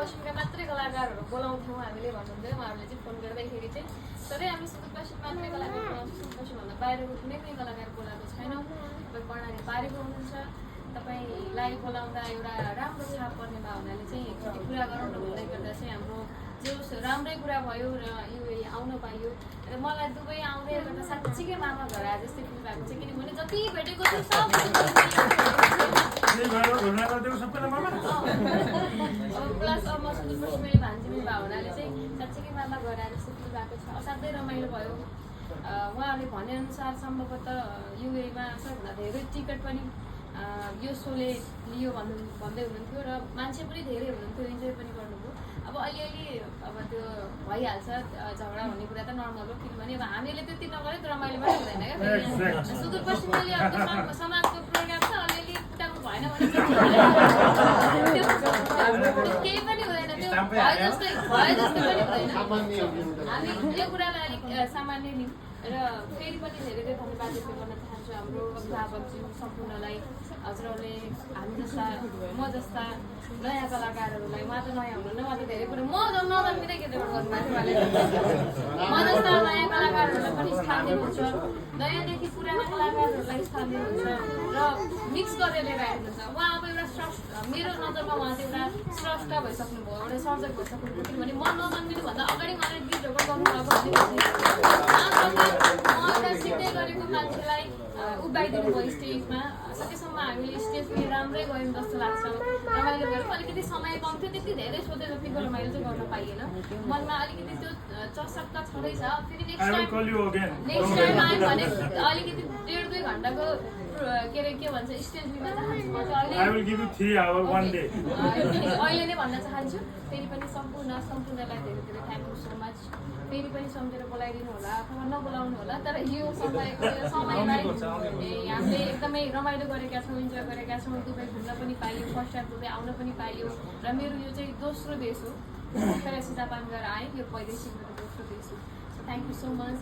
सुदूरपश्चिमका मात्रै कलाकारहरू बोलाउँथ्यौँ हामीले भन्नुहुन्थ्यो उहाँहरूले चाहिँ फोन गर्दाखेरि चाहिँ। तरै हामी सुदूरपश्चिम मात्रै कलाकार बोलाउँछौँ, सुदूरपश्चिमभन्दा बाहिरको कुनै पनि कलाकार बोलाएको छैनौँ। तपाईँ कर्णाली पारेको हुनुहुन्छ, तपाईँलाई बोलाउँदा एउटा राम्रो छाप पर्ने भावनाले चाहिँ पुरा गरौँ न भन्दै गर्दा चाहिँ हाम्रो जो राम्रै कुरा भयो र यो आउन पाइयो र मलाई दुबई आउँदै गर्दा साँच्चीकै मामा घर आए जस्तै फिल भएको छ। किनभने जति भेटेको छु सब प्लस अब म सुदूरपश्चिमेली भान्जी मेरो भावनाले चाहिँ साँच्चीकै मामा घर आए जस्तो फिल भएको छ। असाध्यै रमाइलो भयो। उहाँहरूले भनेअनुसार सम्भवतः युएमा सबभन्दा धेरै टिकट पनि यो सोले लियो भन्दै हुनुहुन्थ्यो र मान्छे पनि धेरै हुनुहुन्थ्यो, इन्जोय पनि गर्नुभयो। अब अलिअलि अब त्यो भइहाल्छ, झगडा भन्ने कुरा त नर्मल हो। किनभने अब हामीले त्यति नगरे त रमाइलो पनि हुँदैन क्या। सुदूरपश्चिमले अब समाजको प्रोग्राम छ, अलिअलि कुटाउनु भएन भने केही पनि हुँदैन, त्यो भए जस्तै पनि हुँदैन। हामी यो कुरालाई अलिक सामान्य लिउँ र फेरि पनि धेरै धेरै धन्यवाद व्यक्त गर्न चाहन्छु हाम्रो अभिभावकज्यू सम्पूर्णलाई। हजुरहरूले हामी जस्ता म जस्ता नयाँ कलाकारहरूलाई, उहाँ त नयाँ हुनुहुन्न, उहाँ त धेरै कुरा म नजन्मिँदै केटाबाट गर्नुभएको म जस्ता नयाँ कलाकारहरूलाई पनि स्थान दिनुहुन्छ, नयाँदेखि पुराना कलाकारहरूलाई स्थान दिनुहुन्छ र मिक्स गरेर लिएर आइदिनुहुन्छ। उहाँ अब एउटा मेरो नजरमा उहाँ चाहिँ एउटा स्रष्टा भइसक्नुभयो, एउटा सर्जक भइसक्नुभयो। किनभने म नजन्मिनुभन्दा अगाडि उहाँले गीत रेकर्ड गर्नुभएको एउटा सिक्दै गरेको मान्छेलाई उभ्याइदिनु भयो स्टेजमा। सकेसम्म हामीले स्टेज पनि राम्रै गयौँ जस्तो लाग्छ। रमाइलो गऱ्यौँ। अलिकति समय कम थियो, त्यति धेरै सोधे जतिको रमाइलो चाहिँ गर्न पाइएन। मनमा अलिकति त्यो चसक्क छँदैछ। फेरि नेक्स्ट टाइम आयो भने अलिकति 1.5-2 घन्टाको के अरे के भन्छ स्टेज लिन चाहन्छु म चाहिँ अहिले नै भन्न चाहन्छु। फेरि पनि सम्पूर्णलाई धेरै धेरै थ्याङ्क यू सो मच। फेरि पनि सम्झेर बोलाइदिनु होला अथवा नबोलाउनु होला, तर यो समयलाई हामीले एकदमै रमाइलो गरेका छौँ, इन्जोय गरेका छौँ। दुबई घुम्न पनि पाइयो, फर्स्ट टाइम दुबई आउन पनि पाइयो र मेरो यो चाहिँ दोस्रो देश हो। भर्खरै जापान गएर आएँ, यो वैदेशिक मेरो दोस्रो देश हो। Thank you so much.